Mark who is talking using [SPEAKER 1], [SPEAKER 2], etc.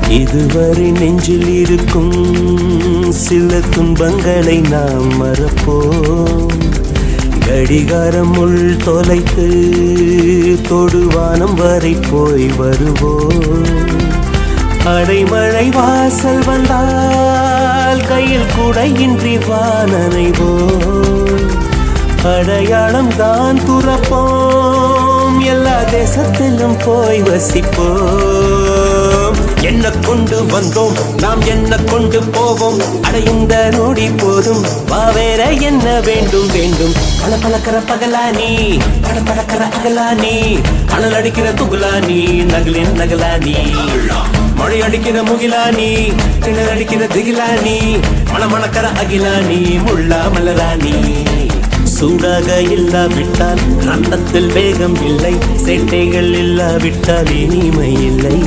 [SPEAKER 1] இதுவரை நெஞ்சில் இருக்கும் சில துன்பங்களை நாம் மறப்போம். கடிகாரம் உள் தொலைத்து தொடுவானம் வரை போய் வருவோம். அடைமழை வாசல் வந்தால் கையில் குடையின்றி வானனைவோம். அடையாளம் தான் துறப்போம், எல்லா தேசத்திலும் போய் வசிப்போம். என்ன கொண்டு வந்தோம் நாம் என்ன கொண்டு போவோம், அடையுந்த நொடி போதும் வா வேற என்ன வேண்டும் வேண்டும். பல பழக்கிற பகலானி பட பழக்கிற அகலானி, அனல் அடிக்கிற துகுலானி நகலின் நகலானி, மழை அடிக்கிற முகிலானி கிணறு அடிக்கிற திகிலானி, மணமணக்கிற அகிலானி முள்ளா மலராணி. சூடாக இல்லாவிட்டால் ரத்தத்தில் வேகம் இல்லை, சேட்டைகள் இல்லாவிட்டால் இனிமை இல்லை.